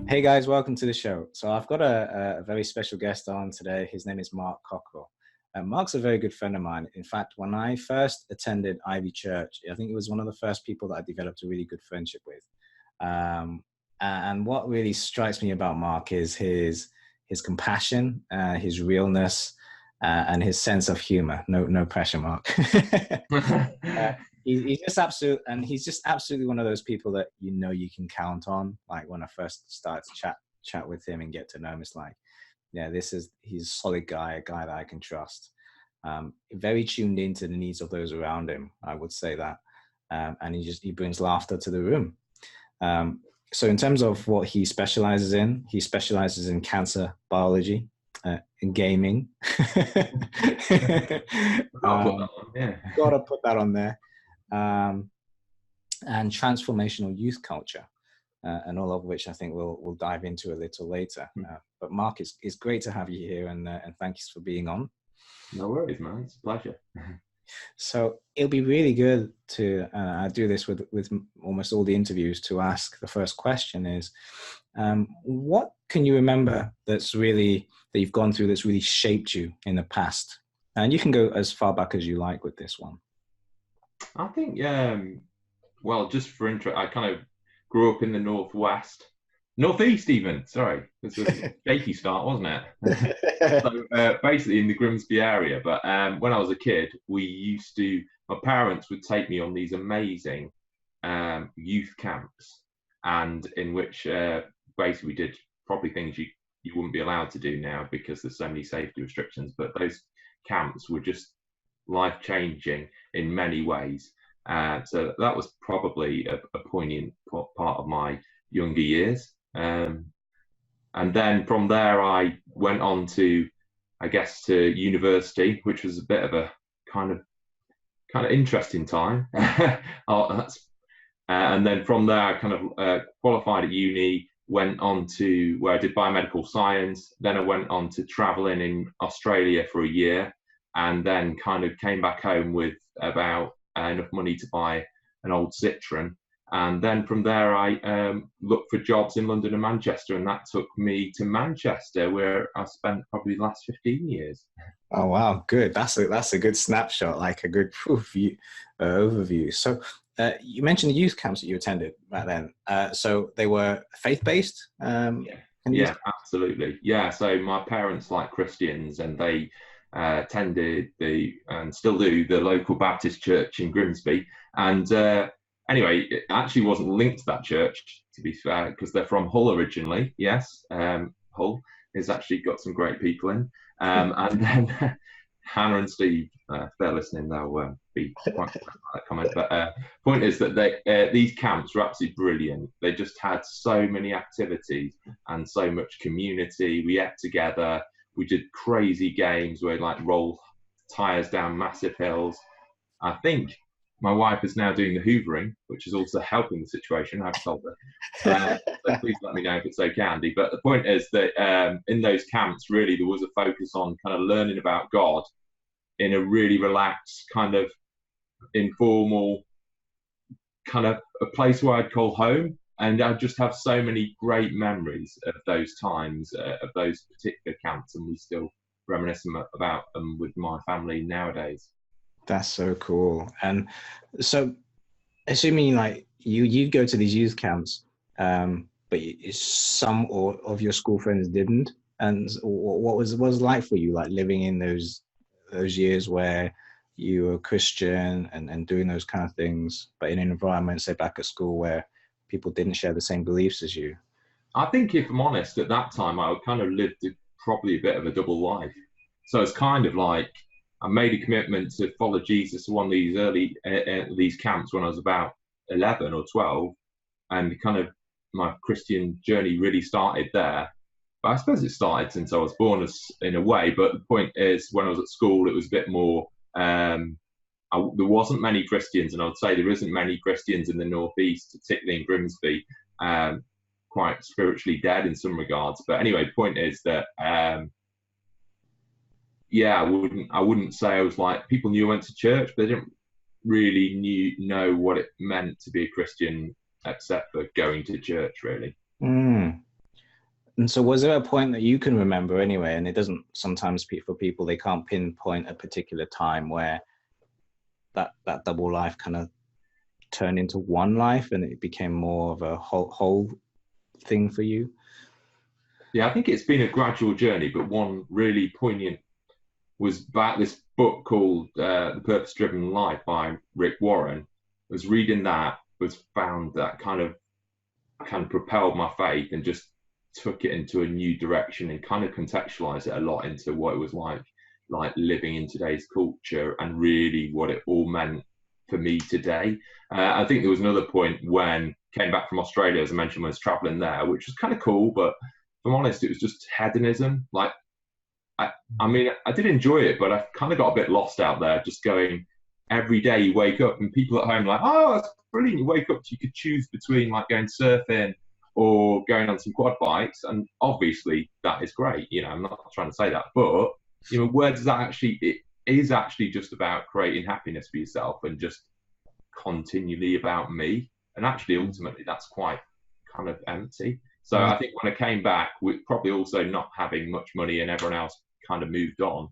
Hey guys, welcome to the show. So I've got a very special guest on today. His name is Mark Cockerill. Mark's a very good friend of mine. In fact, when I first attended Ivy Church, I think it was one of the first people that I developed a really good friendship with. And what really strikes me about Mark is his compassion, his realness, and his sense of humor. No pressure, Mark. He's just absolute, and he's just absolutely one of those people that you can count on. Like when I first started to chat with him and get to know him, it's like, yeah, he's a solid guy, a guy that I can trust. Very tuned into the needs of those around him, I would say that, and he brings laughter to the room. So in terms of what he specializes in cancer biology, in gaming. Gotta put that on there. And transformational youth culture, and all of which I think we'll dive into a little later. But Mark, it's great to have you here, and thanks for being on. No worries, man. It's a pleasure. So it'll be really good to I do this with almost all the interviews, to ask the first question is, what can you remember that you've gone through that's really shaped you in the past? And you can go as far back as you like with this one. I think, well, just for intro, I kind of grew up in the northeast even. Sorry, this was a shaky start, wasn't it? So basically in the Grimsby area. But when I was a kid, my parents would take me on these amazing youth camps, and in which basically we did probably things you wouldn't be allowed to do now because there's so many safety restrictions. But those camps were just life-changing in many ways. So that was probably a poignant part of my younger years. And then from there, I went on to, I guess, to university, which was a bit of a kind of interesting time. And then from there, I kind of qualified at uni, went on to where I did biomedical science. Then I went on to traveling in Australia for a year, and then kind of came back home with about enough money to buy an old Citroen. And then from there, I looked for jobs in London and Manchester, and that took me to Manchester, where I spent probably the last 15 years. Oh, wow. Good. That's a good snapshot, like a good overview. So you mentioned the youth camps that you attended back then. So they were faith-based? Yeah, absolutely. Yeah, so my parents like Christians, and they attended and still do the local Baptist church in Grimsby. And anyway, it actually wasn't linked to that church, to be fair, because they're from Hull originally. Yes, Hull has actually got some great people in. And then Hannah and Steve, if they're listening, they'll be quite proud of that comment. But point is that these camps were absolutely brilliant. They just had so many activities and so much community. We ate together. We did crazy games where like roll tires down massive hills. I think my wife is now doing the hoovering, which is also helping the situation. I've told her. So please let me know if it's okay, Andy. But the point is that in those camps, really, there was a focus on kind of learning about God in a really relaxed, kind of informal, kind of a place where I'd call home. And I just have so many great memories of those times, of those particular camps, and we still reminisce about them with my family nowadays. That's so cool. And so, assuming like you go to these youth camps, but some of your school friends didn't, and what was like for you, like living in those years where you were Christian and doing those kind of things, but in an environment, say back at school, where people didn't share the same beliefs as you? I think, if I'm honest, at that time I kind of lived probably a bit of a double life. So it's kind of like I made a commitment to follow Jesus to one of these early these camps when I was about 11 or 12, and kind of my Christian journey really started there. But I suppose it started since I was born, in a way. But the point is, when I was at school, it was a bit more. There wasn't many Christians, and I would say there isn't many Christians in the northeast, particularly in Grimsby. Quite spiritually dead in some regards. But anyway, point is that yeah, I wouldn't say I was like, people knew I went to church, but they didn't really know what it meant to be a Christian, except for going to church, really. And so was there a point that you can remember anyway, and it doesn't sometimes for people, they can't pinpoint a particular time where that double life kind of turned into one life and it became more of a whole thing for you? Yeah, I think it's been a gradual journey, but one really poignant was about this book called The Purpose Driven Life by Rick Warren. I was reading that, was found that kind of propelled my faith and just took it into a new direction and kind of contextualized it a lot into what it was like living in today's culture and really what it all meant for me today. I think there was another point when I came back from Australia, as I mentioned, when I was traveling there, which was kind of cool, but if I'm honest, it was just hedonism. Like, I mean, I did enjoy it, but I kind of got a bit lost out there, just going, every day you wake up and people at home like, oh, that's brilliant. You wake up, you could choose between like going surfing or going on some quad bikes. And obviously that is great. You know, I'm not trying to say that, but you know, where does that actually, it is actually just about creating happiness for yourself and just continually about me. And actually, ultimately, that's quite kind of empty. So I think when I came back, with probably also not having much money and everyone else kind of moved on,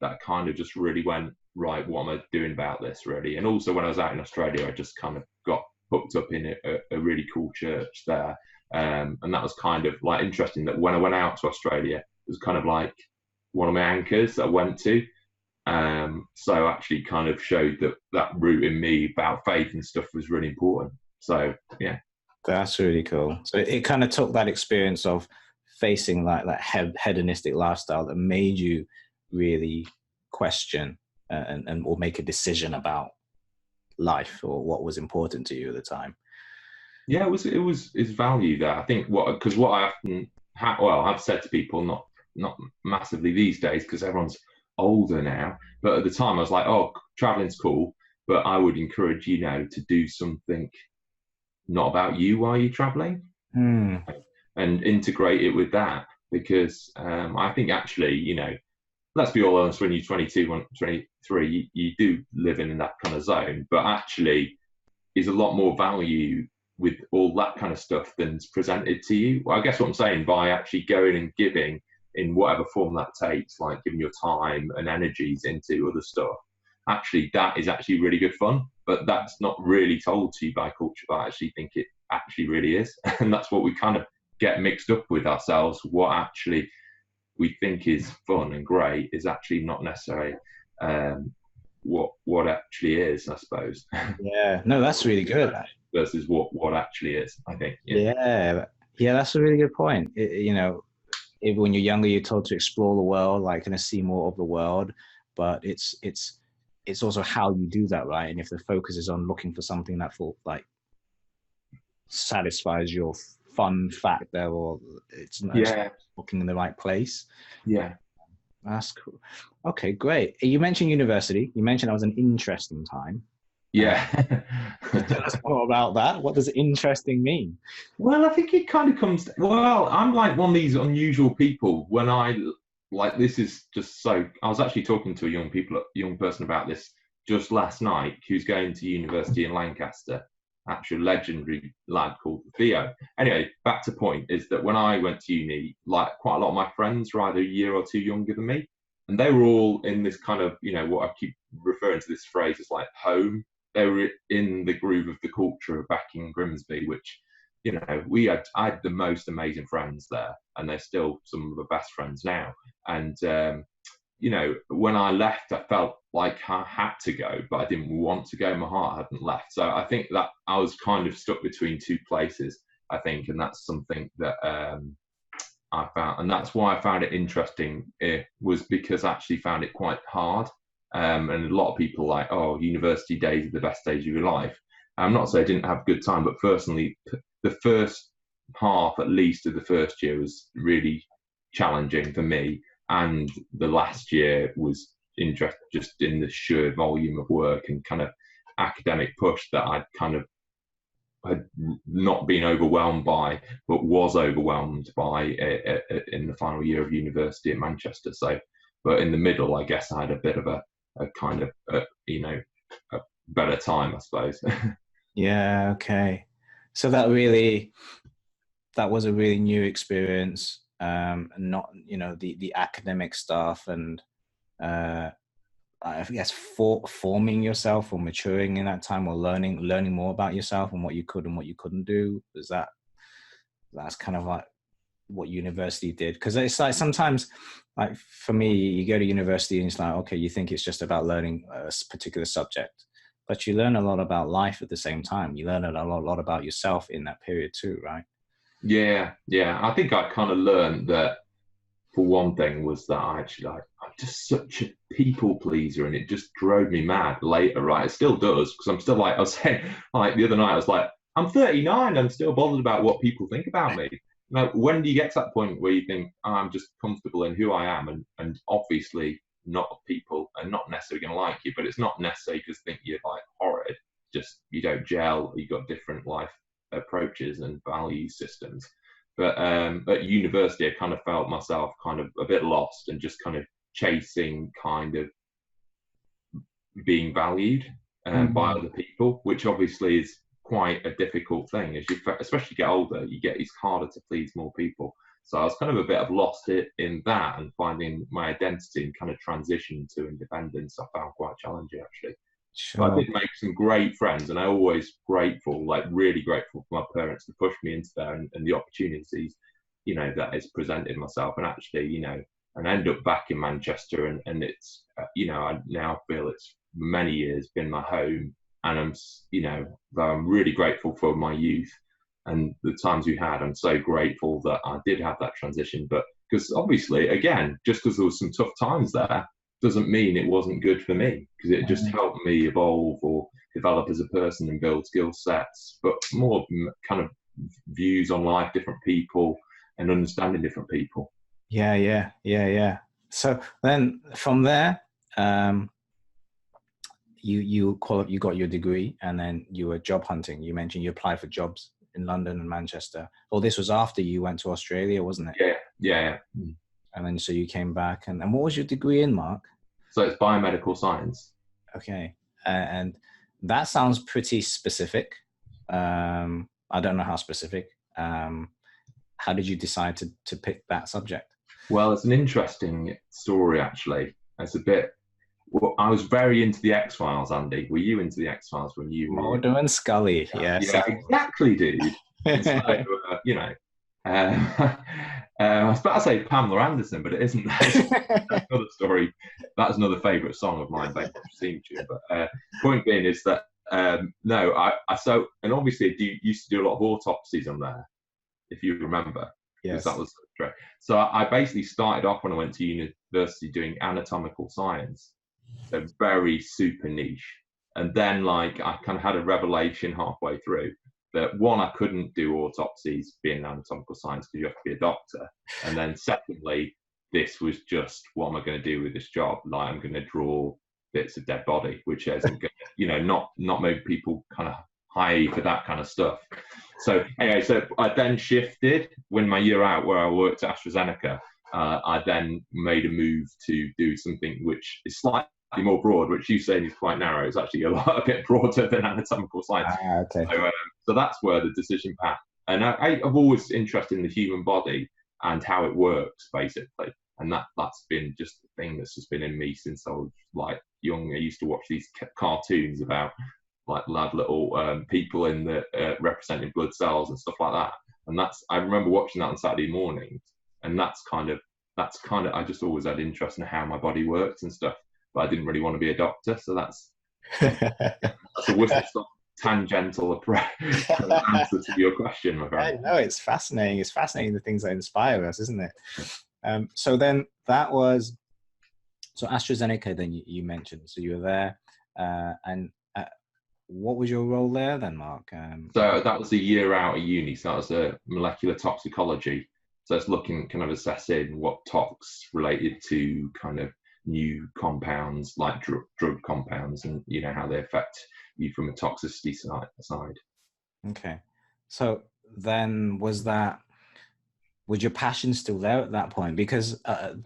that kind of just really went, right, what am I doing about this really? And also when I was out in Australia, I just kind of got hooked up in a really cool church there. And that was kind of like interesting that when I went out to Australia, it was kind of like one of my anchors that I went to. So actually kind of showed that root in me about faith and stuff was really important. So, yeah. That's really cool. So it kind of took that experience of facing like that hedonistic lifestyle that made you really question and or make a decision about life or what was important to you at the time. Yeah, it was value there. I think what I often I've said to people, not massively these days because everyone's older now, but at the time I was like, oh, traveling's cool, but I would encourage you now to do something not about you while you're traveling and integrate it with that, because I think actually, you know, let's be all honest, when you're 22, 23, you do live in that kind of zone, but actually is a lot more value with all that kind of stuff than's presented to you. Well, I guess what I'm saying, by actually going and giving in whatever form that takes, like giving your time and energies into other stuff, actually that is actually really good fun, but that's not really told to you by culture, but I actually think it actually really is. And that's what we kind of get mixed up with ourselves. What actually we think is fun and great is actually not necessarily what actually is, I suppose. Yeah, no, that's really good. Versus what actually is, I think. Yeah, that's a really good point. You know, when you're younger, you're told to explore the world, like kind of see more of the world, but it's also how you do that, right? And if the focus is on looking for something that like satisfies your fun factor, or it's not looking in the right place. Yeah, that's cool. Okay, great. You mentioned university. You mentioned that was an interesting time. Yeah. Tell us more about that. What does interesting mean? Well, I think it kind of comes, well, I'm like one of these unusual people when this is just so, I was actually talking to a young person about this just last night, who's going to university in Lancaster, actually a legendary lad called Theo. Anyway, back to point is that when I went to uni, like quite a lot of my friends were either a year or two younger than me, and they were all in this kind of, you know, what I keep referring to this phrase as like home. They were in the groove of the culture back in Grimsby, which, you know, I had the most amazing friends there, and they're still some of the best friends now. And, you know, when I left, I felt like I had to go, but I didn't want to go. My heart hadn't left. So I think that I was kind of stuck between two places, I think. And that's something that I found. And that's why I found it interesting, was because I actually found it quite hard. And a lot of people like, oh, university days are the best days of your life. I'm not saying I didn't have a good time, but personally, the first half, at least, of the first year was really challenging for me. And the last year was interesting just in the sheer volume of work and kind of academic push that I'd kind of had not been overwhelmed by, but was overwhelmed by in the final year of university at Manchester. So, but in the middle, I guess I had a bit of a kind of, you know, a better time, I suppose. Yeah, okay. So that was a really new experience. not, you know, the academic stuff, and I guess forming yourself or maturing in that time, or learning more about yourself and what you could and what you couldn't do? Was that's kind of like what university did? Because it's like sometimes, like for me, you go to university and it's like, okay, you think it's just about learning a particular subject, but you learn a lot about life at the same time. You learn a lot about yourself in that period too, right? Yeah, yeah. I think I kind of learned that, for one thing, was that I actually I'm just such a people pleaser, and it just drove me mad later, right? It still does, because I'm still like, I was saying, like the other night, I was like, I'm 39, I'm still bothered about what people think about me. Now, when do you get to that point where you think, oh, I'm just comfortable in who I am, and obviously not people are not necessarily going to like you, but it's not necessarily because think you're like horrid, just you don't gel, you've got different life approaches and value systems. But at university, I kind of felt myself kind of a bit lost and just kind of chasing kind of being valued by other people, which obviously is quite a difficult thing. As you especially get older, it's harder to please more people. So I was kind of a bit of lost in that, and finding my identity and kind of transition to independence, I found quite challenging actually. Sure. But I did make some great friends, and I'm always grateful, like really grateful for my parents to push me into there, and the opportunities, you know, that has presented myself. And actually, you know, and I end up back in Manchester, and it's, you know, I now feel it's many years been my home, and I'm, you know, I'm really grateful for my youth and the times we had. I'm so grateful that I did have that transition, but because obviously, again, just because there was some tough times there, doesn't mean it wasn't good for me, because it just helped me evolve or develop as a person and build skill sets, but more kind of views on life, different people, and understanding different people. Yeah. So then from there, you got your degree, and then you were job hunting. You mentioned you applied for jobs in London and Manchester. Well, this was after you went to Australia, wasn't it? Yeah. And then so you came back, and what was your degree in, Mark? So it's biomedical science. Okay. And that sounds pretty specific. I don't know how specific. How did you decide to pick that subject? Well, it's an interesting story, actually. It's a bit. Well, I was very into the X-Files, Andy. Were you into the X-Files when you were? Mulder and Scully, yes. Yeah, exactly, dude. So, you know, I was about to say Pamela Anderson, but it isn't. That's another story. That's another favourite song of mine, Baker theme tune. But point being is that no, I so, and obviously used to do a lot of autopsies on there, if you remember. Yes. That was great. So I basically started off when I went to university doing anatomical science, so very super niche. And then, like, I kind of had a revelation halfway through that, one, I couldn't do autopsies being anatomical science because you have to be a doctor. And then secondly, this was just, what am I going to do with this job? Like, I'm going to draw bits of dead body, which isn't going to, you know, not many people kind of hire for that kind of stuff. So anyway, so I then shifted when my year out where I worked at AstraZeneca. I then made a move to do something which is slightly more broad, which you say is quite narrow. It's actually a bit broader than anatomical science. Okay. So that's where the decision path. And I've always interested in the human body and how it works, basically. And that's been just the thing that's just been in me since I was like young. I used to watch these cartoons about like little people in the representing blood cells and stuff like that. And I remember watching that on Saturday mornings. And that's kind of I just always had interest in how my body works and stuff. But I didn't really want to be a doctor, so that's a whistle-stop tangential approach answer to your question, my friend. No, it's fascinating. It's fascinating, the things that inspire us, isn't it? So then that was, so AstraZeneca. Then you mentioned, so you were there, and what was your role there then, Mark? So that was a year out of uni. So that was a molecular toxicology. So it's looking, kind of assessing what tox related to kind of new compounds, like drug compounds, and you know how they affect you from a toxicity side. Okay. So then was your passion still there at that point? Because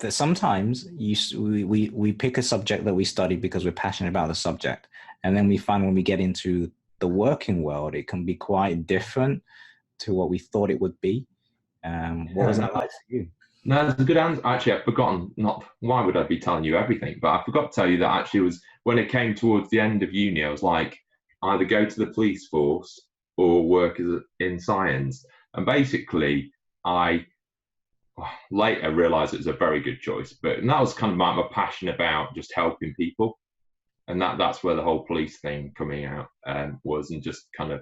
sometimes we pick a subject that we study because we're passionate about the subject, and then we find when we get into the working world, it can be quite different to what we thought it would be. What was that like for you? No, that's a good answer. Actually, I've forgotten. Not why would I be telling you everything? But I forgot to tell you that actually was when it came towards the end of uni. I was like, either go to the police force or work in science. And basically, I later realised it was a very good choice. But and that was kind of my passion about just helping people, and that's where the whole police thing coming out was, and just kind of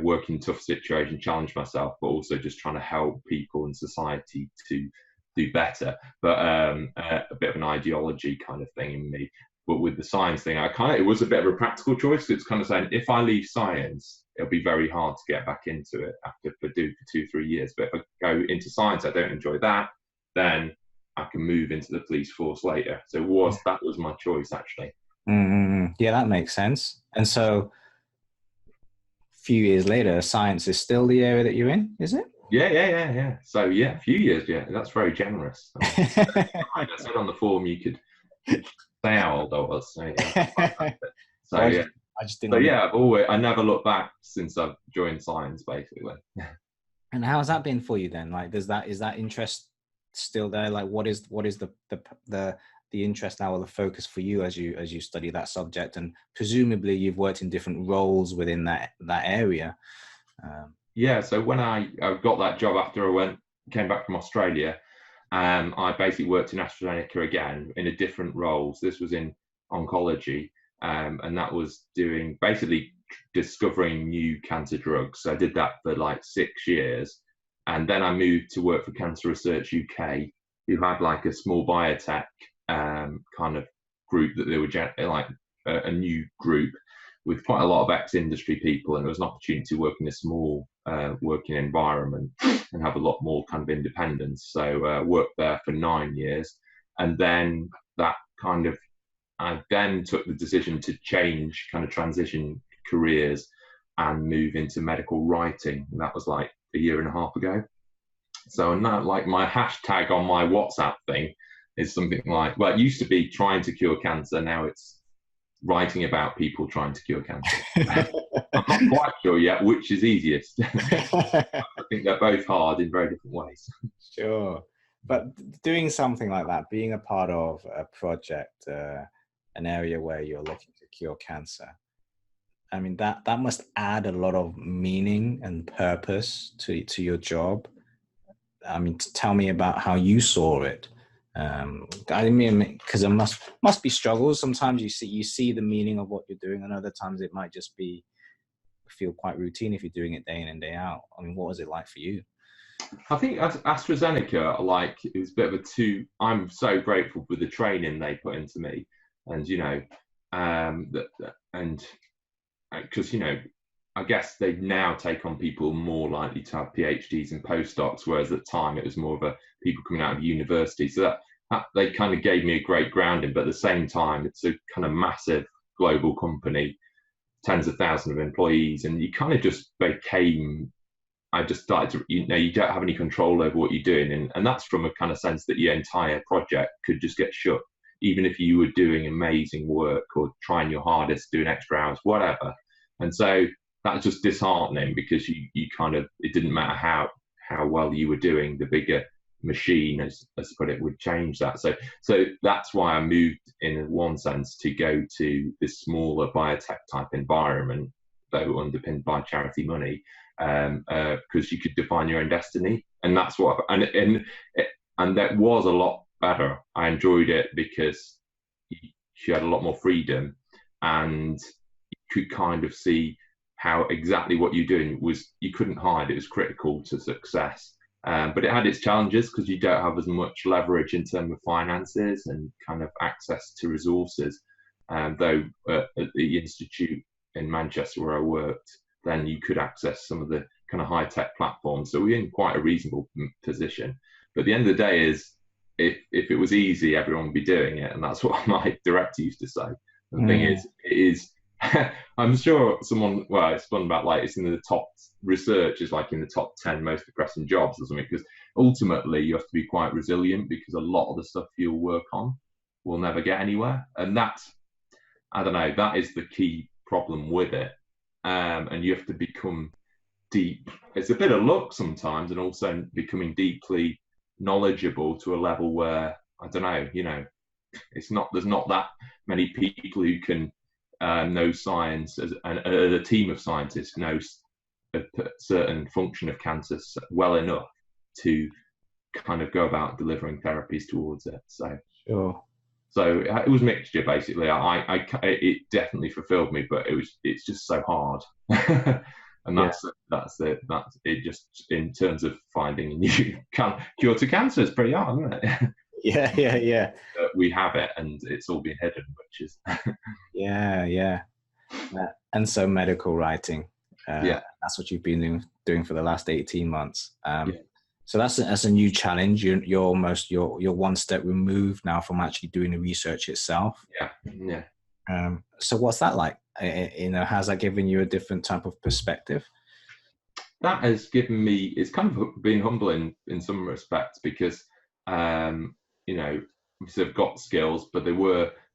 working tough situation, challenge myself, but also just trying to help people in society to do better. But a bit of an ideology kind of thing in me. But with the science thing, it was a bit of a practical choice. It's kind of saying if I leave science, it'll be very hard to get back into it after for 2-3 years. But if I go into science, I don't enjoy that, then I can move into the police force later. So that was my choice actually. Mm-hmm. Yeah, that makes sense. And so, few years later, science is still the area that you're in, is it? Yeah. So yeah, a few years. Yeah, that's very generous. I said on the form you could say how old I was. So yeah. I just didn't. I never looked back since I've joined science, basically. And how's that been for you then? Like, is that interest still there? Like, what is the interest now, or the focus for you as you study that subject? And presumably you've worked in different roles within that area. So when I got that job after I came back from Australia, I basically worked in AstraZeneca again in a different role. So this was in oncology, and that was doing basically discovering new cancer drugs. So I did that for like 6 years, and then I moved to work for Cancer Research UK, who had like a small biotech kind of group that they were like a new group with quite a lot of ex-industry people, and it was an opportunity to work in a small working environment and have a lot more kind of independence. So worked there for 9 years, and then I then took the decision to transition careers and move into medical writing. And that was like a year and a half ago. So now, like, my hashtag on my WhatsApp thing is something like, well, it used to be trying to cure cancer. Now it's writing about people trying to cure cancer. I'm not quite sure yet which is easiest. I think they're both hard in very different ways. Sure. But doing something like that, being a part of a project, an area where you're looking to cure cancer, I mean, that must add a lot of meaning and purpose to your job. I mean, tell me about how you saw it. I mean, because there must be struggles. Sometimes you see the meaning of what you're doing, and other times it might just feel quite routine if you're doing it day in and day out. I mean, what was it like for you? I think AstraZeneca, like, it was a bit of I'm so grateful for the training they put into me, and because I guess they now take on people more likely to have PhDs and postdocs, whereas at the time it was more of people coming out of university. So that they kind of gave me a great grounding, but at the same time, it's a kind of massive global company, tens of thousands of employees, and you kind of just I just started to, you don't have any control over what you're doing. And that's from a kind of sense that your entire project could just get shut, even if you were doing amazing work or trying your hardest, doing extra hours, whatever. And so that's just disheartening, because it didn't matter how well you were doing, the bigger machine, as put it, would change that. So that's why I moved, in one sense, to go to this smaller biotech type environment, though underpinned by charity money, because you could define your own destiny. And that's what, and that was a lot better. I enjoyed it because you had a lot more freedom, and you could kind of see how exactly what you're doing you couldn't hide. It was critical to success. But it had its challenges, because you don't have as much leverage in terms of finances and kind of access to resources. Though at the institute in Manchester where I worked, then you could access some of the kind of high-tech platforms. So we're in quite a reasonable position. But at the end of the day is, if it was easy, everyone would be doing it. And that's what my director used to say. The thing is, I'm sure it's fun about, like, it's in the top, research is like in the top 10 most depressing jobs or something, because ultimately you have to be quite resilient, because a lot of the stuff you'll work on will never get anywhere. And that's, I don't know, that is the key problem with it. And you have to become deep. It's a bit of luck sometimes, and also becoming deeply knowledgeable to a level where, I don't know, you know, there's not that many people who can know science, and a team of scientists knows a certain function of cancer well enough to kind of go about delivering therapies towards it. So Sure. So it was mixture basically. It definitely fulfilled me, but it's just so hard. And that's it. Just in terms of finding a new cure to cancer, it's pretty hard, isn't it? Yeah. We have it, and it's all been hidden, which is yeah. And so medical writing, that's what you've been doing for the last 18 months. So that's a new challenge. You're almost you're one step removed now from actually doing the research itself. Yeah. So what's that like? You know, has that given you a different type of perspective? That has given me, it's kind of been humbling in some respects, because you know, obviously I've got skills, but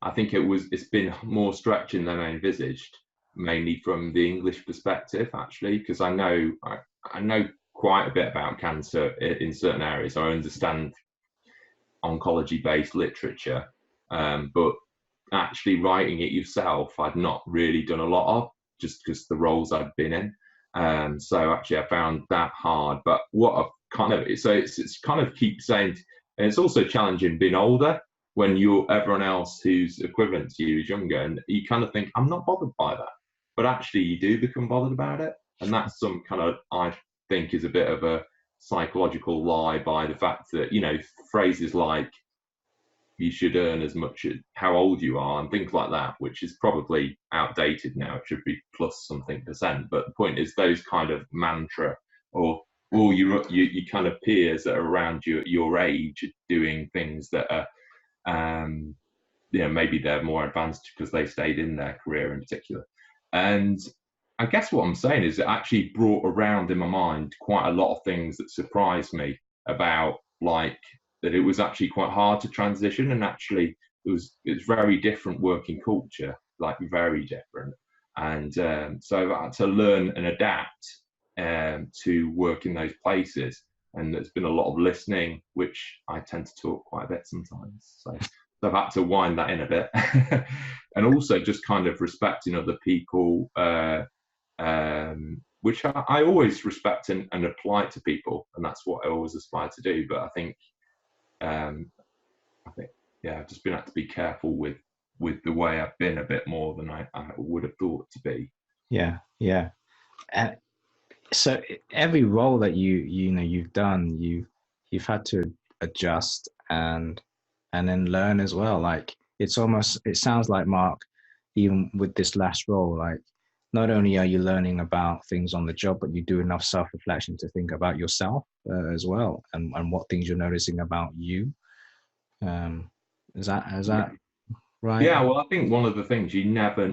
I think it's been more stretching than I envisaged, mainly from the English perspective, actually, because I know quite a bit about cancer in certain areas. I understand oncology-based literature, but actually writing it yourself, I'd not really done a lot of, just because the roles I'd been in. So actually, I found that hard. But what I've kind of it's kind of keep saying, and it's also challenging being older when everyone else who's equivalent to you is younger, and you kind of think, I'm not bothered by that, but actually you do become bothered about it, and that's some kind of, I think, is a bit of a psychological lie, by the fact that, you know, phrases like you should earn as much as how old you are and things like that, which is probably outdated now. It should be plus something %. But the point is, those kind of mantra, or you kind of peers that are around you at your age doing things that are, you know, maybe they're more advanced because they stayed in their career in particular. And I guess what I'm saying is it actually brought around in my mind quite a lot of things that surprised me about, like, that it was actually quite hard to transition, and actually it's very different working culture, like very different. And so I had to learn and adapt to work in those places. And there's been a lot of listening, which I tend to talk quite a bit sometimes. So I've had to wind that in a bit. And also just kind of respecting other people, which I always respect and apply to people. And that's what I always aspire to do. But I think, I've just been had to be careful with the way I've been a bit more than I would have thought to be. Yeah. And so every role that you've done, you've had to adjust and then learn as well. Like it sounds like, Mark, even with this last role, like not only are you learning about things on the job, but you do enough self-reflection to think about yourself as well, and what things you're noticing about you. Is that right? Yeah, well, I think one of the things you can never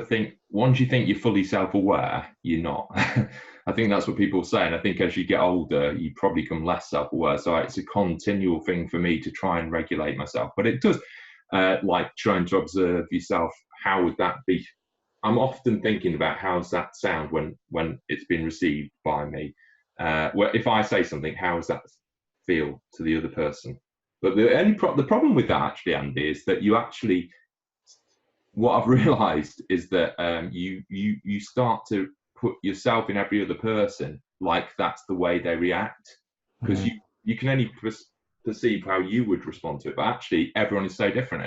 think, once you think you're fully self-aware, you're not. I think that's what people say, and I think as you get older, you probably become less self-aware. So it's a continual thing for me to try and regulate myself. But it does, like trying to observe yourself. How would that be? I'm often thinking about how does that sound when it's been received by me. If I say something, how does that feel to the other person? But the problem with that, actually, Andy, is that you actually, what I've realised is that you start to put yourself in every other person, like that's the way they react, because you can only perceive how you would respond to it, but actually everyone is so different,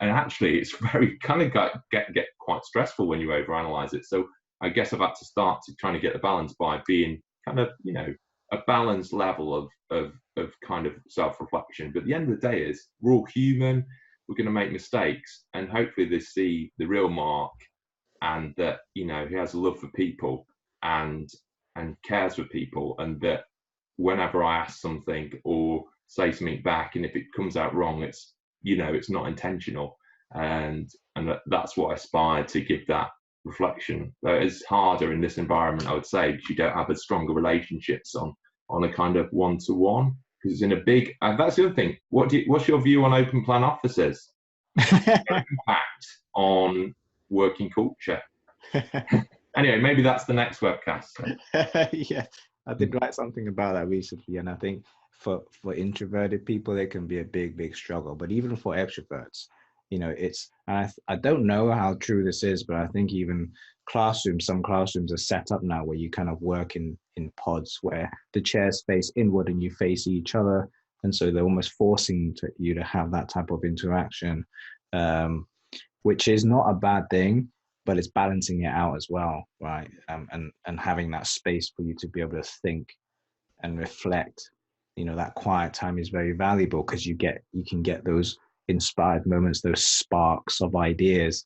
and actually it's very kind of get quite stressful when you overanalyze it. So I guess I've had to start to trying to get the balance by being kind of, you know, a balanced level of kind of self-reflection. But at the end of the day is we're all human, we're going to make mistakes, and hopefully they see the real Mark, and that, you know, he has a love for people and cares for people, and that whenever I ask something or say something back, and if it comes out wrong, it's, you know, it's not intentional, and that's what I aspire to give, that reflection. It's harder in this environment, I would say, because you don't have as stronger relationships on a kind of one-to-one, because it's in a big, and that's the other thing. What's your view on open plan offices? Impact on working culture? Anyway, maybe that's the next webcast. So. Yeah, I did write something about that recently, and I think for introverted people, it can be a big struggle. But even for extroverts, it's, and I don't know how true this is, but I think even some classrooms are set up now where you kind of work in pods where the chairs face inward and you face each other, and so they're almost forcing you to have that type of interaction, which is not a bad thing, but it's balancing it out as well, right? And having that space for you to be able to think and reflect. That quiet time is very valuable because you can get those inspired moments, those sparks of ideas,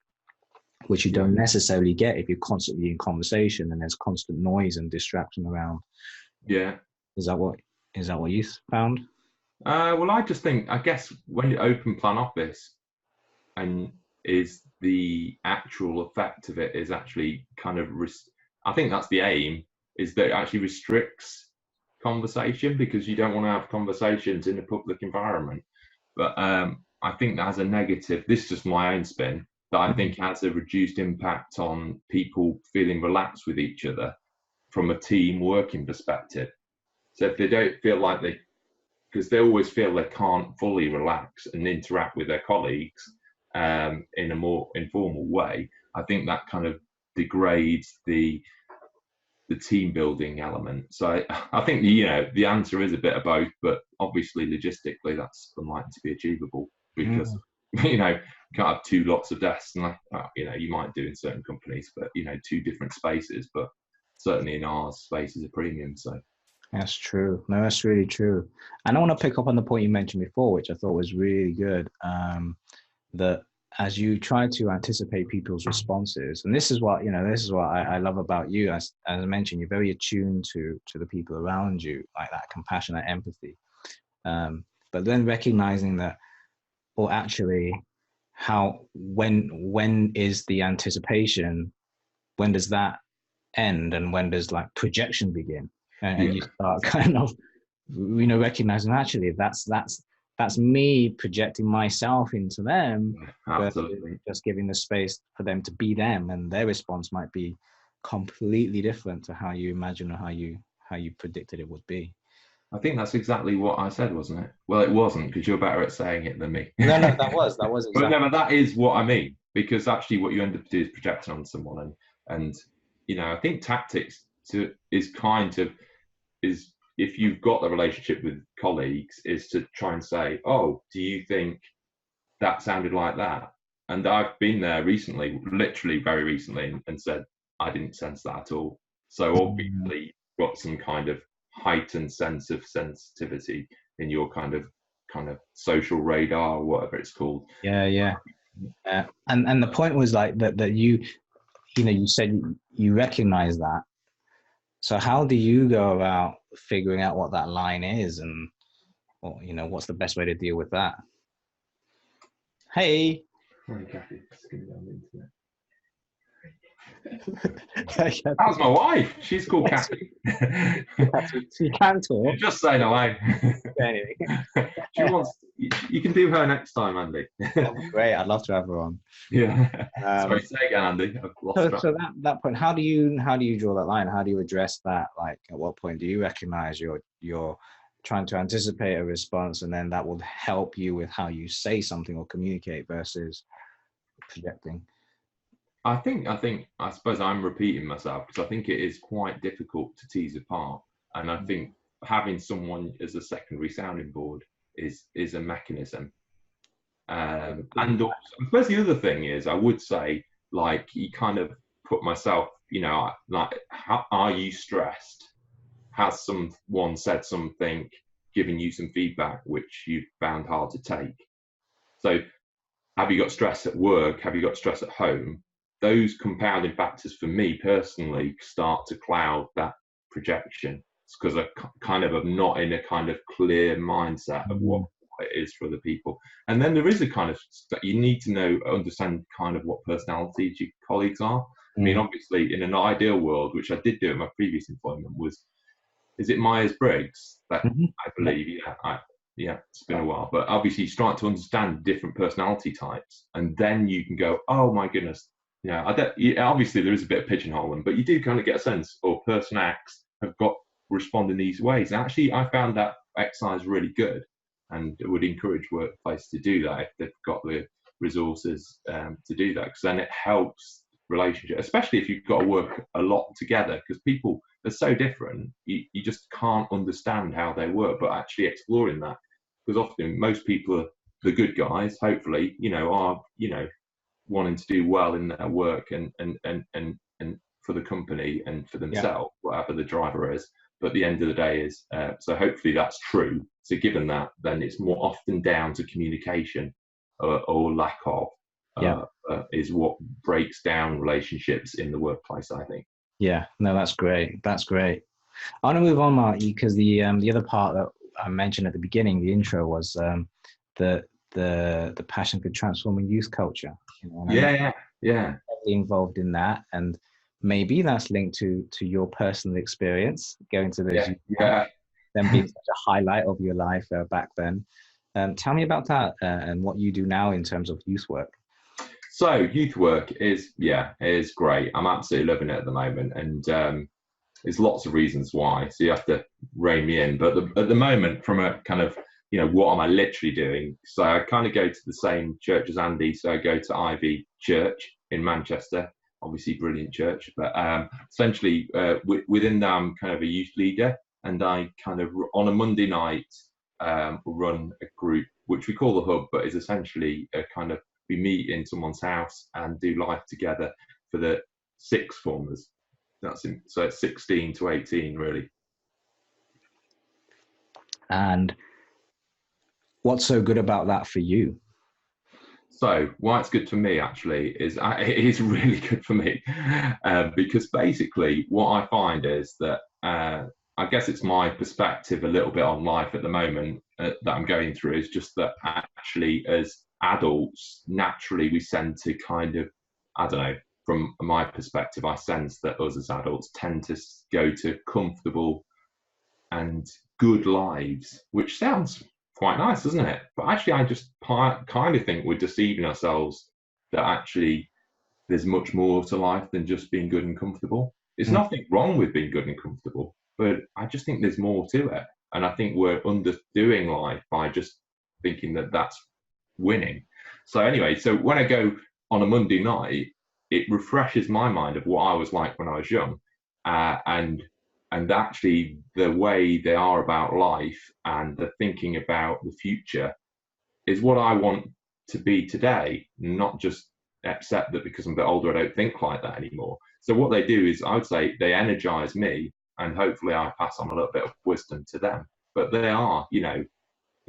which you don't necessarily get if you're constantly in conversation and there's constant noise and distraction around. Yeah. Is that what you found? Well, I just think, I guess when you open plan office and is the actual effect of it is actually kind of, I think that's the aim, is that it actually restricts conversation because you don't want to have conversations in a public environment. But I think that has a negative, this is just my own spin, that I think has a reduced impact on people feeling relaxed with each other from a team working perspective. So if they don't feel like because they always feel they can't fully relax and interact with their colleagues in a more informal way, I think that kind of degrades the team building element. So I think the answer is a bit of both, but obviously logistically that's unlikely to be achievable because you can't have two lots of desks, and you might do in certain companies, but two different spaces. But certainly in ours, space is a premium. So that's true. No, that's really true. And I want to pick up on the point you mentioned before, which I thought was really good. That as you try to anticipate people's responses, and this is what I love about you. As I mentioned, you're very attuned to the people around you, like that compassion, that empathy. But then recognizing that, well, actually, when is the anticipation? When does that end, and when does like projection begin? And you start kind of, recognizing actually that's me projecting myself into them. Absolutely. Just giving the space for them to be them, and their response might be completely different to how you imagine or how you predicted it would be. I think that's exactly what I said, wasn't it? Well, it wasn't, because you're better at saying it than me. No, that was exactly. But no, that is what I mean, because actually what you end up doing is projecting on someone, and I think tactics is if you've got the relationship with colleagues, is to try and say, oh, do you think that sounded like that? And I've been there recently, literally very recently, and said, I didn't sense that at all. So obviously you've got some kind of heightened sense of sensitivity in your kind of social radar, or whatever it's called. Yeah. And the point was like that you said you recognize that. So how do you go about figuring out what that line is, and what's the best way to deal with that? Hey. Hi, Kathy. That was my wife. She's called Kathy. She can talk. Just saying hello. Anyway. She wants. You can do her next time, Andy. Great. I'd love to have her on. Yeah. Sorry, say again, Andy. So that point, how do you draw that line? How do you address that? Like, at what point do you recognize you're trying to anticipate a response, and then that will help you with how you say something or communicate versus projecting? I suppose I'm repeating myself, because I think it is quite difficult to tease apart, and I think having someone as a secondary sounding board is a mechanism. And also, I suppose the other thing is, I would say, like, you kind of put myself, like, how are you stressed? Has someone said something, giving you some feedback which you found hard to take? So have you got stress at work? Have you got stress at home? Those compounding factors for me personally start to cloud that projection, because I kind of am not in a kind of clear mindset of what it is for other people. And then there is a kind of, you need to understand kind of what personalities your colleagues are. I mean, obviously in an ideal world, which I did do at my previous employment, is it Myers-Briggs? That I believe, it's been a while, but obviously you start to understand different personality types, and then you can go, oh my goodness, Yeah, obviously there is a bit of pigeonholing, but you do kind of get a sense, or person X have got respond in these ways. And actually, I found that exercise really good, and would encourage workplace to do that if they've got the resources to do that, because then it helps relationship, especially if you've got to work a lot together, because people are so different. You just can't understand how they work, but actually exploring that, because often most people are the good guys, hopefully, are wanting to do well in their work and for the company and for Yeah. themselves, whatever the driver is. But the end of the day is so hopefully that's true. So given that, then it's more often down to communication or lack of is what breaks down relationships in the workplace, I think. Yeah, no, that's great. That's great. I want to move on, Mark, because the other part that I mentioned at the beginning, the intro, was the passion for transforming youth culture. Yeah. Heavily involved in that, and maybe that's linked to your personal experience going to those youth camps, then being such a highlight of your life back then. Tell me about that and what you do now in terms of youth work. So youth work is great. I'm absolutely loving it at the moment, and there's lots of reasons why. So you have to rein me in. But at the moment, from a kind of what am I literally doing? So I kind of go to the same church as Andy. So I go to Ivy Church in Manchester, obviously brilliant church. But essentially, within that, I'm kind of a youth leader, and I kind of on a Monday night run a group which we call the Hub, but is essentially a kind of we meet in someone's house and do life together for the sixth formers. So it's 16 to 18, really. And what's so good about that for you? So why it's good for me actually is it is really good for me because basically what I find is that I guess it's my perspective a little bit on life at the moment that I'm going through is just that actually as adults, naturally we tend to kind of, I don't know, from my perspective, I sense that us as adults tend to go to comfortable and good lives, which sounds quite nice, doesn't it? But actually, I just kind of think we're deceiving ourselves that actually there's much more to life than just being good and comfortable. There's nothing wrong with being good and comfortable, but I just think there's more to it. And I think we're underdoing life by just thinking that that's winning. So anyway, so when I go on a Monday night, it refreshes my mind of what I was like when I was young, and actually the way they are about life and the thinking about the future is what I want to be today, not just accept that because I'm a bit older, I don't think like that anymore. So what they do is I would say they energize me and hopefully I pass on a little bit of wisdom to them. But they are,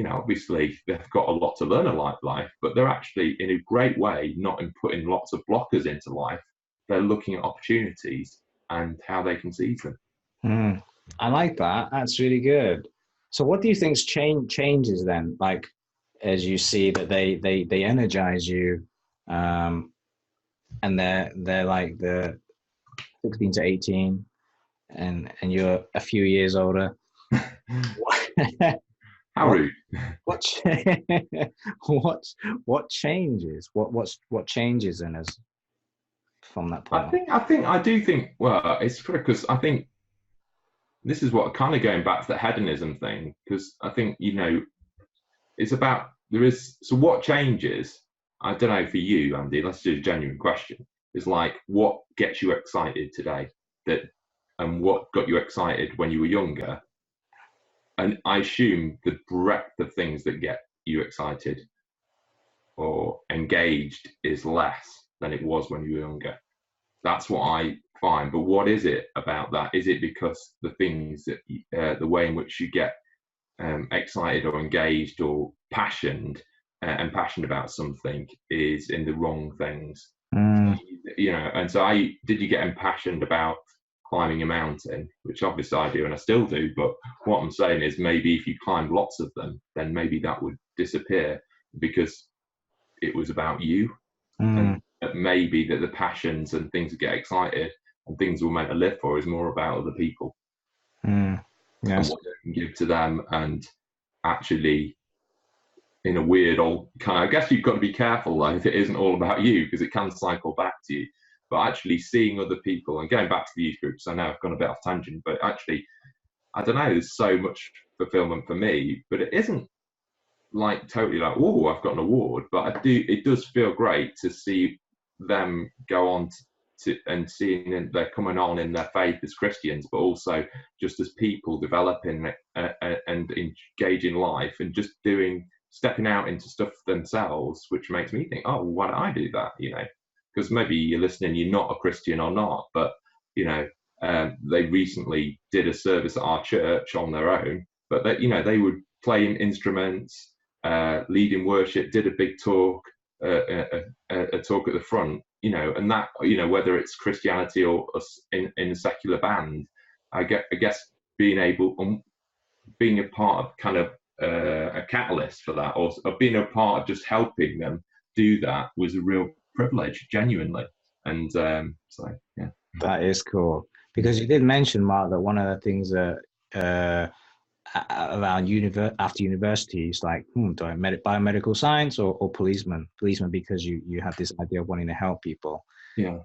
obviously they've got a lot to learn about life, but they're actually in a great way, not in putting lots of blockers into life. They're looking at opportunities and how they can seize them. I like that. That's really good. So what do you think changes then? Like, as you see that they energize you, and they're like the 16 to 18 and you're a few years older. How rude. What changes? What changes in us from that point? I do think, well, it's because I think this is what kind of going back to the hedonism thing, because I think, it's about, so what changes, I don't know for you, Andy, let's do a genuine question, is like, what gets you excited today and what got you excited when you were younger? And I assume the breadth of things that get you excited or engaged is less than it was when you were younger. That's what I find. But what is it about that? Is it because the things that the way in which you get excited or engaged or passionate about something is in the wrong things? And so did you get impassioned about climbing a mountain, which obviously I do and I still do, but what I'm saying is maybe if you climbed lots of them, then maybe that would disappear because it was about you. And maybe that the passions and things that get excited and things we're meant to live for is more about other people. Yes. And what you can give to them and actually in a weird old kind of, I guess you've got to be careful though if it isn't all about you, because it can cycle back to you. But actually seeing other people and going back to the youth groups, I know I've gone a bit off tangent, but actually, I don't know, there's so much fulfillment for me, but it isn't like totally like, oh, I've got an award, but it does feel great to see them go on to and seeing they're coming on in their faith as Christians, but also just as people developing and engaging life and just stepping out into stuff themselves, which makes me think, oh, why don't I do that? Because maybe you're listening, you're not a Christian or not, but they recently did a service at our church on their own, but they were playing instruments, leading worship, did a big talk, a talk at the front, and that, whether it's Christianity or us in a secular band, I guess being a part of kind of a catalyst for that, or being a part of just helping them do that was a real privilege, genuinely. And so, yeah. That is cool. Because you did mention, Mark, that one of the things that around after university is like, do I biomedical science or policeman, because you had this idea of wanting to help people. Yeah.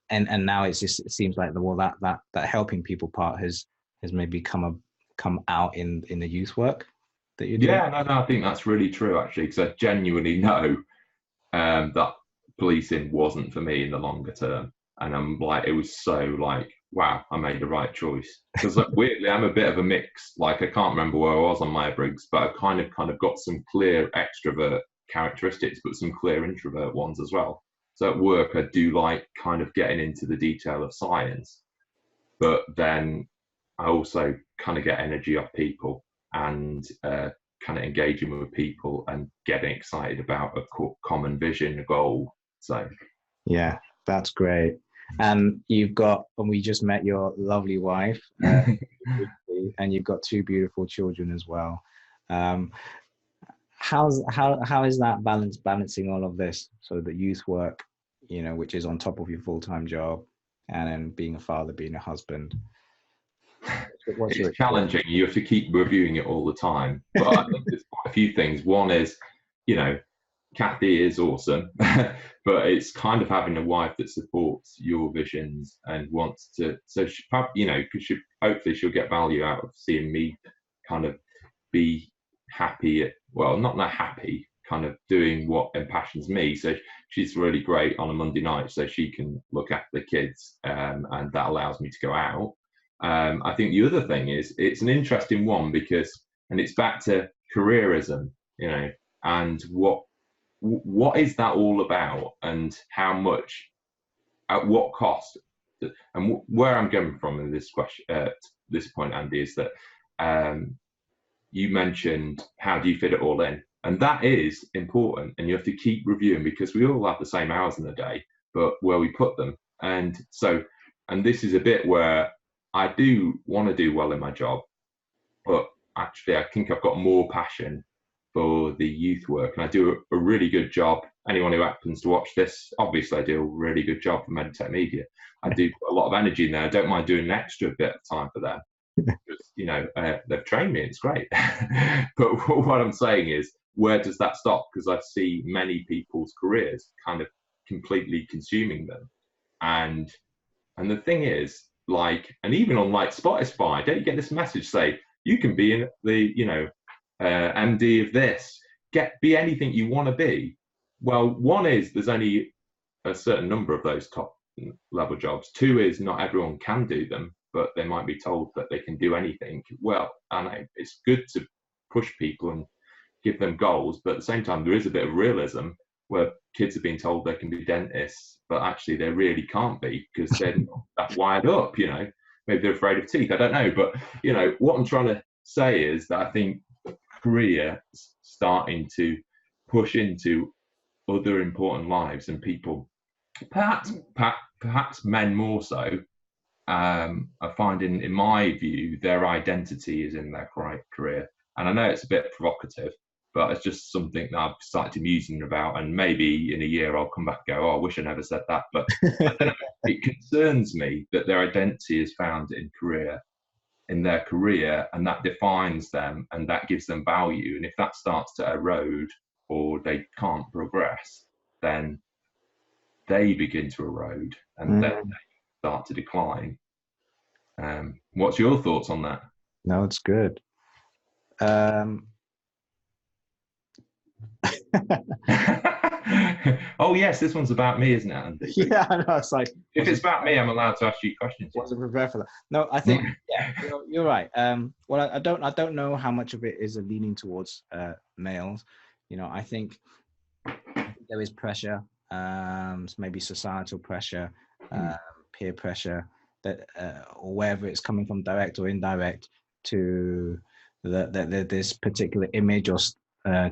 And now it seems like that helping people part has maybe come out in the youth work that you're doing. Yeah, no, I think that's really true, actually, because I genuinely know that policing wasn't for me in the longer term. And I'm like, it was so like, wow, I made the right choice. Because like, weirdly, I'm a bit of a mix. Like, I can't remember where I was on Myers-Briggs, but I kind of got some clear extrovert characteristics, but some clear introvert ones as well. So at work, I do like kind of getting into the detail of science, but then I also kind of get energy off people and kind of engaging with people and getting excited about a common vision, a goal. So yeah, that's great. And we just met your lovely wife, and you've got 2 beautiful children as well. How is that balancing all of this? So the youth work, which is on top of your full-time job, and then being a father, being a husband. It's challenging. You have to keep reviewing it all the time. But I think there's quite a few things. One is, Kathy is awesome, but it's kind of having a wife that supports your visions and wants to. So she, because hopefully she'll get value out of seeing me kind of be happy. Not happy, kind of doing what impassions me. So she's really great on a Monday night, so she can look after the kids, and that allows me to go out. I think the other thing is it's an interesting one and it's back to careerism, and what is that all about, and how much, at what cost, and where I'm going from in this question, this point, Andy, is that you mentioned how do you fit it all in, and that is important, and you have to keep reviewing, because we all have the same hours in the day, but where we put them, and this is a bit where I do want to do well in my job, but actually I think I've got more passion for the youth work, and I do a really good job. Anyone who happens to watch this, obviously I do a really good job for Meditech Media. I do put a lot of energy in there. I don't mind doing an extra bit of time for them, because they've trained me, it's great. But what I'm saying is, where does that stop? Because I see many people's careers kind of completely consuming them, and the thing is, like, and even on like Spotify, don't you get this message say you can be in the MD of this, be anything you want to be? Well, one is there's only a certain number of those top level jobs. 2 is not everyone can do them, but they might be told that they can do anything. Well, and it's good to push people and give them goals, but at the same time there is a bit of realism where kids are being told they can be dentists, but actually they really can't be, because they're not that wired up, maybe they're afraid of teeth, I don't know. But what I'm trying to say is that I think career starting to push into other important lives, and people, perhaps men more so, are finding, in my view, their identity is in their career. And I know it's a bit provocative, but it's just something that I've started musing about, and maybe in a year I'll come back and go, oh, I wish I never said that. But it concerns me that their identity is found in their career, and that defines them, and that gives them value. And if that starts to erode, or they can't progress, then they begin to erode and then they start to decline. What's your thoughts on that? No, it's good. Oh yes, this one's about me, isn't it, Andy? Yeah, I know. It's like, if it's about me, I'm allowed to ask you questions. Wasn't prepared for that. No, I think yeah, you're right. Well, I don't know how much of it is a leaning towards males. I think there is pressure, maybe societal pressure, peer pressure, that or wherever it's coming from, direct or indirect, to this particular image or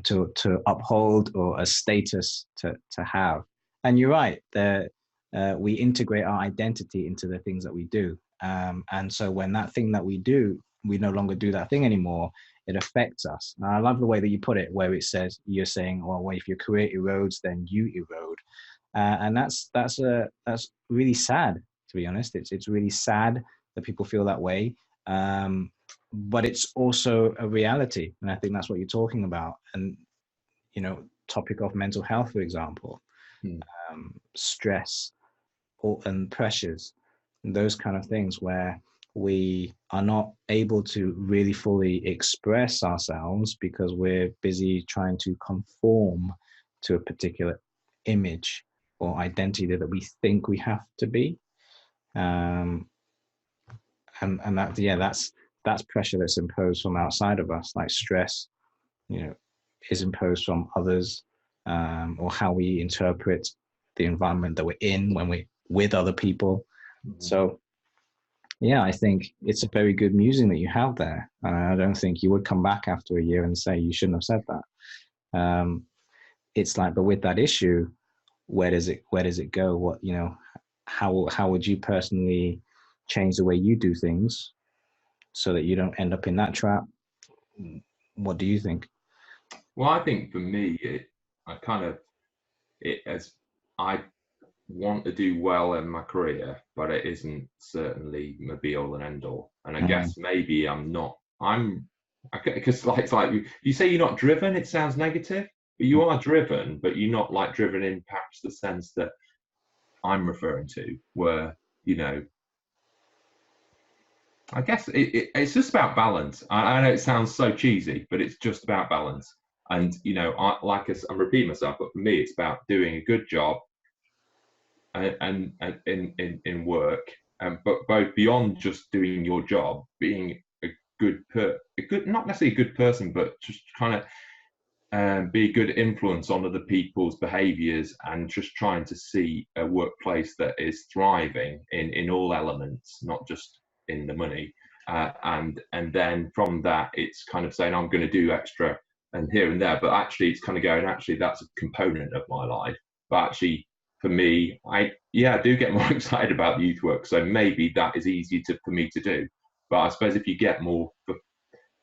to uphold, or a status to have. And you're right, we integrate our identity into the things that we do. And so when that thing that we do, we no longer do that thing anymore, it affects us. And I love the way that you put it, where it says, you're saying, well, if your career erodes, then you erode. And that's really sad, to be honest. It's really sad that people feel that way. But it's also a reality. And I think that's what you're talking about. And, topic of mental health, for example, stress and pressures, and those kind of things, where we are not able to really fully express ourselves because we're busy trying to conform to a particular image or identity that we think we have to be. And that's pressure that's imposed from outside of us, like stress, is imposed from others, or how we interpret the environment that we're in when we're with other people. So yeah, I think it's a very good musing that you have there. I don't think you would come back after a year and say you shouldn't have said that. It's like, but with that issue, where does it go? What, how would you personally change the way you do things so that you don't end up in that trap? What do you think? Well, I think for me, I want to do well in my career, but it isn't certainly my be all and end all. And I guess maybe because like you say you're not driven, it sounds negative, but you are driven, but you're not like driven in perhaps the sense that I'm referring to, where, I guess it's just about balance. I know it sounds so cheesy, but it's just about balance. And, I'm repeating myself, but for me, it's about doing a good job and in work, but both beyond just doing your job, being a good, not necessarily a good person, but just kind of be a good influence on other people's behaviours, and just trying to see a workplace that is thriving in all elements, not just in the money. And then from that, it's kind of saying, I'm going to do extra and here and there, but actually it's kind of going, actually that's a component of my life. But actually, for me, I do get more excited about youth work, so maybe that is easy for me to do. But I suppose if you get more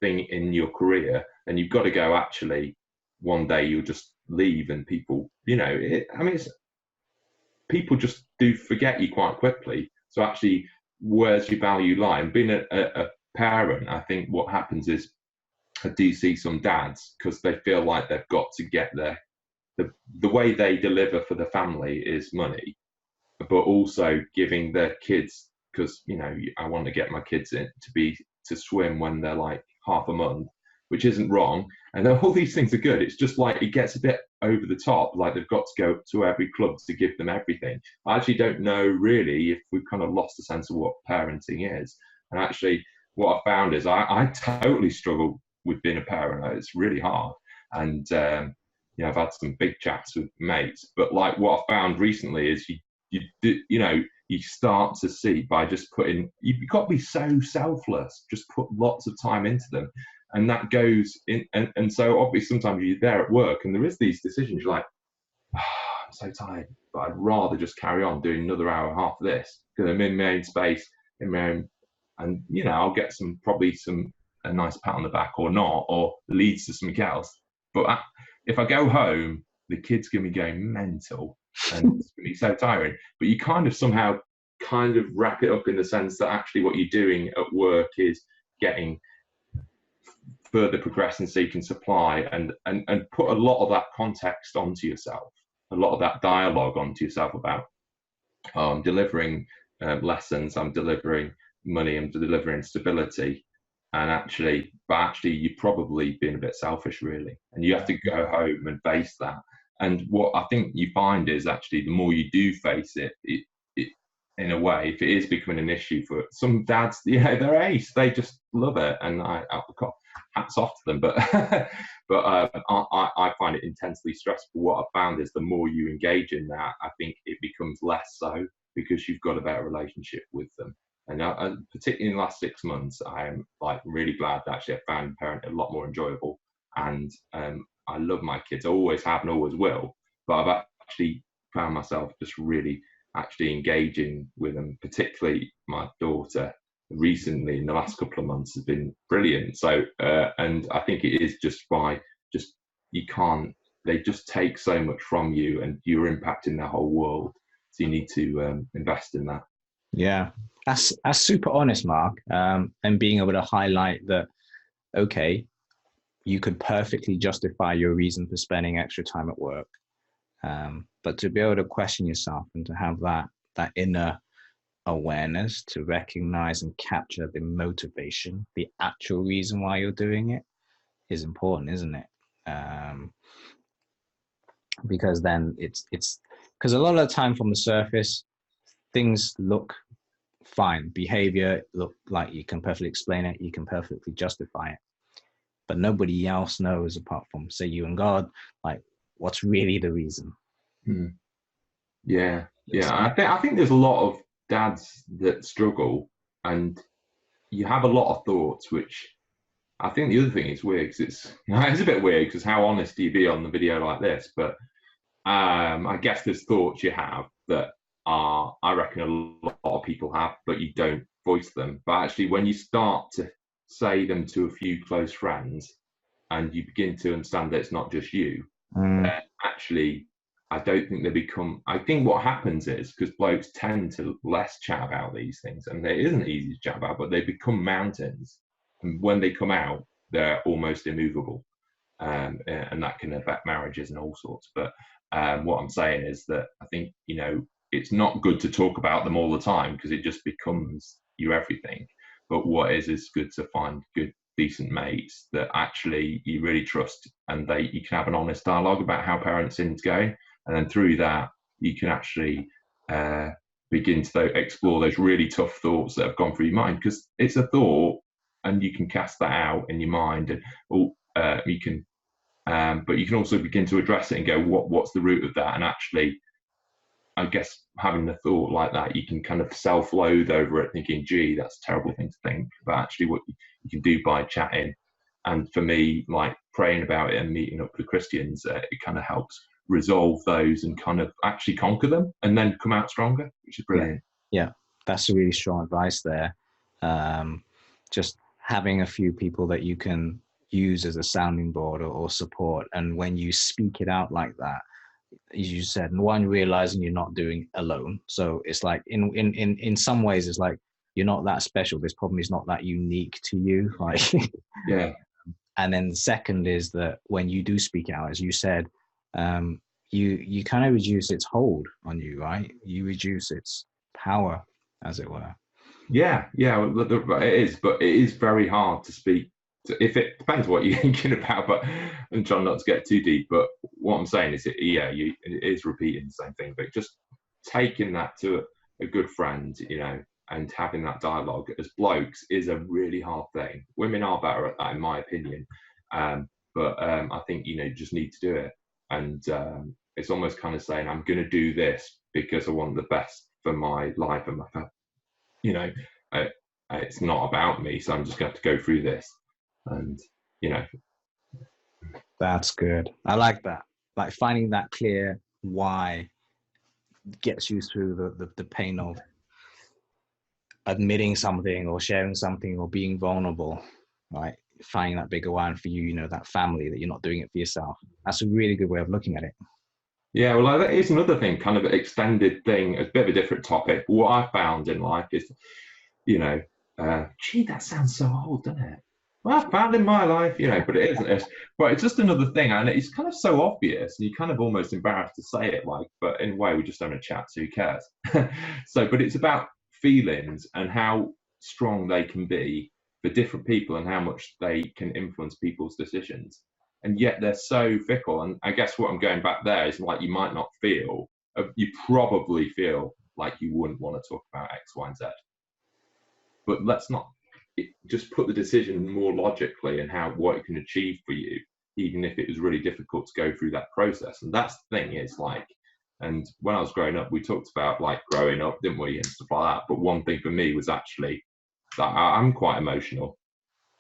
thing in your career, then you've got to go, actually, one day you'll just leave, and people, people just do forget you quite quickly. So actually, where's your value lie? And being a parent, I think what happens is, I do see some dads, because they feel like they've got to get the way they deliver for the family is money, but also giving their kids, because I want to get my kids in to swim when they're like half a month, which isn't wrong, and all these things are good. It's just like it gets a bit over the top, like they've got to go to every club to give them everything. I actually don't know really if we've kind of lost a sense of what parenting is. And actually, what I found is I totally struggle with being a parent. It's really hard, and I've had some big chats with mates. But like what I found recently is you start to see, by just you've got to be so selfless, just put lots of time into them, and that goes in. And so obviously sometimes you're there at work and there is these decisions, you're like, I'm so tired, but I'd rather just carry on doing another hour and a half of this, because I'm in my own space, in my own, and I'll get a nice pat on the back or not, or leads to something else. But if I go home, the kids going to be going mental, and it's going to be so tiring. But you kind of somehow kind of wrap it up in the sense that actually what you're doing at work is getting further progress and seek and supply, and put a lot of that context onto yourself, a lot of that dialogue onto yourself about, oh, I'm delivering lessons, I'm delivering money, I'm delivering stability, and actually you've probably been a bit selfish, really, and you have to go home and face that. And what I think you find is actually the more you do face it, in a way, if it is becoming an issue for some dads, they're ace, they just love it, and I hats off to them. But I find it intensely stressful. What I've found is the more you engage in that, I think it becomes less so, because you've got a better relationship with them. And particularly in the last 6 months, I am like really glad that actually I found parenting a lot more enjoyable. And I love my kids. I always have and always will. But I've actually found myself just really actually engaging with them, particularly my daughter recently in the last couple of months has been brilliant. So and I think it is just they just take so much from you, and you're impacting their whole world, so you need to invest in that. Yeah, that's super honest, Mark, and being able to highlight that, okay, you could perfectly justify your reason for spending extra time at work, but to be able to question yourself and to have that inner awareness to recognize and capture the motivation, the actual reason why you're doing it, is important, isn't it? Because then it's because a lot of the time from the surface, things look fine. Behavior look like you can perfectly explain it, you can perfectly justify it, but nobody else knows apart from, say, you and God, like, what's really the reason. Yeah. I think there's a lot of dads that struggle, and you have a lot of thoughts, which I think the other thing is weird, because it's a bit weird, because how honest do you be on the video like this? But I guess there's thoughts you have that I reckon a lot of people have, but you don't voice them. But actually, when you start to say them to a few close friends, and you begin to understand that it's not just you, actually, I don't think they become. I think what happens is, because blokes tend to less chat about these things, and it isn't easy to chat about, but they become mountains, and when they come out, they're almost immovable, and that can affect marriages and all sorts. But what I'm saying is that I think, it's not good to talk about them all the time, because it just becomes your everything. But what is good to find good, decent mates that actually you really trust, and you can have an honest dialogue about how parenting's going, and then through that you can actually begin to explore those really tough thoughts that have gone through your mind, because it's a thought, and you can cast that out in your mind, and you can. But you can also begin to address it and go, what's the root of that? And actually, I guess having the thought like that, you can kind of self-loathe over it, thinking, gee, that's a terrible thing to think. But actually what you can do by chatting, and for me, like praying about it and meeting up with Christians, it kind of helps resolve those and kind of actually conquer them, and then come out stronger, which is brilliant. Yeah, that's a really strong advice there. Just having a few people that you can use as a sounding board or support, and when you speak it out like that, as you said, one, realizing you're not doing it alone. So it's like in some ways it's like you're not that special, this problem is not that unique to you, like yeah. And then the second is that when you do speak out, as you said, you kind of reduce its hold on you, right? You reduce its power, as it were. Yeah, it is, but it is very hard to speak. If it depends what you're thinking about, but I'm trying not to get too deep. But what I'm saying is, it is repeating the same thing, but just taking that to a good friend, and having that dialogue as blokes is a really hard thing. Women are better at that, in my opinion. But I think just need to do it, and it's almost kind of saying, I'm going to do this because I want the best for my life and my family. It's not about me, so I'm just going to have to go through this. And that's good. I like that. Like finding that clear why gets you through the pain of admitting something or sharing something or being vulnerable, right? Finding that bigger one for you, that family, that you're not doing it for yourself. That's a really good way of looking at it. Yeah, well, that is another thing, kind of an extended thing, a bit of a different topic. What I found in life is, gee, that sounds so old, doesn't it? well, found in my life, but it isn't. But it's just another thing, and it's kind of so obvious, and you're kind of almost embarrassed to say it, like, but in a way, we're just having a chat, so who cares? But it's about feelings and how strong they can be for different people and how much they can influence people's decisions. And yet they're so fickle. And I guess what I'm going back there is like, you might not feel, you probably feel like you wouldn't want to talk about X, Y, and Z. But let's not just put the decision more logically and what it can achieve for you, even if it was really difficult to go through that process. And that's the thing, is like, and when I was growing up, we talked about like growing up, didn't we, and stuff like that. But one thing for me was actually that I'm quite emotional,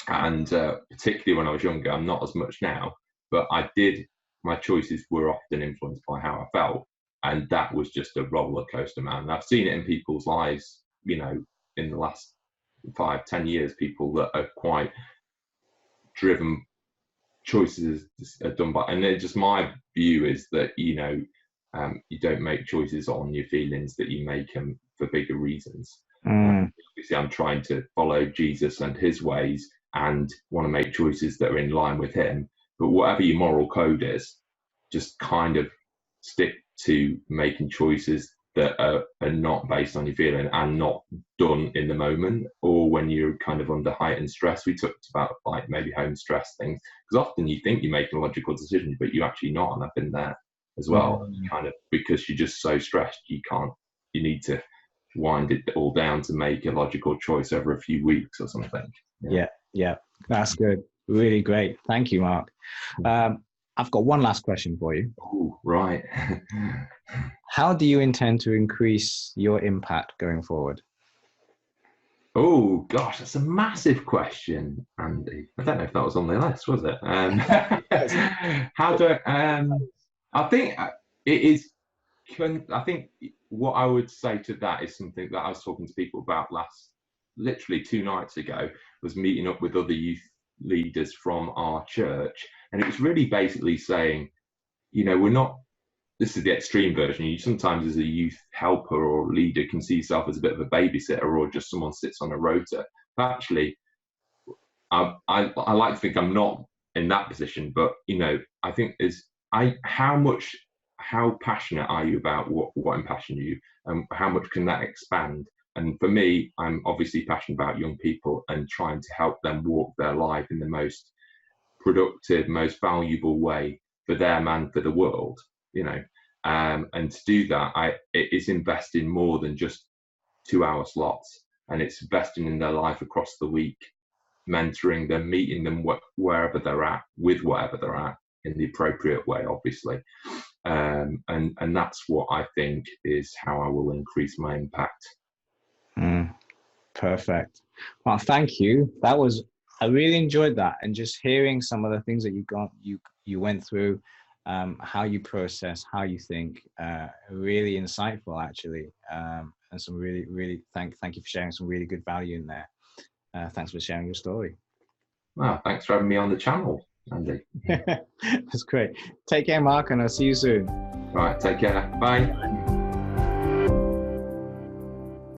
and particularly when I was younger. I'm not as much now, but my choices were often influenced by how I felt, and that was just a roller coaster, man. And I've seen it in people's lives, in the last 5-10 years, people that are quite driven, choices are done by, and just my view is that you don't make choices on your feelings, that you make them for bigger reasons. Obviously I'm trying to follow Jesus and his ways and want to make choices that are in line with him, but whatever your moral code is, just kind of stick to making choices that are not based on your feeling and not done in the moment or when you're kind of under heightened stress. We talked about like maybe home stress things, because often you think you're making a logical decision, but you're actually not. And I've been there as well, kind of, because you're just so stressed, you need to wind it all down to make a logical choice over a few weeks or something. Yeah, that's good. Really great. Thank you, Mark. I've got one last question for you. Oh, right. How do you intend to increase your impact going forward? Oh gosh, that's a massive question, Andy. I don't know if that was on the list, was it? How do I think it is. I think what I would say to that is something that I was talking to people about literally 2 nights ago, was meeting up with other youth leaders from our church. And it was really basically saying, we're not, this is the extreme version. You sometimes as a youth helper or leader can see yourself as a bit of a babysitter or just someone sits on a rota. But actually, I like to think I'm not in that position, but, I think how passionate are you about what impassions you, and how much can that expand? And for me, I'm obviously passionate about young people and trying to help them walk their life in the most productive, most valuable way for them and for the world, and to do that, it is investing more than just 2-hour slots, and it's investing in their life across the week, mentoring them, meeting them wherever they're at, with whatever they're at, in the appropriate way, obviously. And that's what I think is how I will increase my impact. Perfect. Well, thank you. I really enjoyed that, and just hearing some of the things that you went through, how you process, how you think, really insightful actually, and some really thank you for sharing some really good value in there. Thanks for sharing your story. Well, thanks for having me on the channel, Andy. That's great. Take care, Mark, and I'll see you soon. Right, take care. Bye.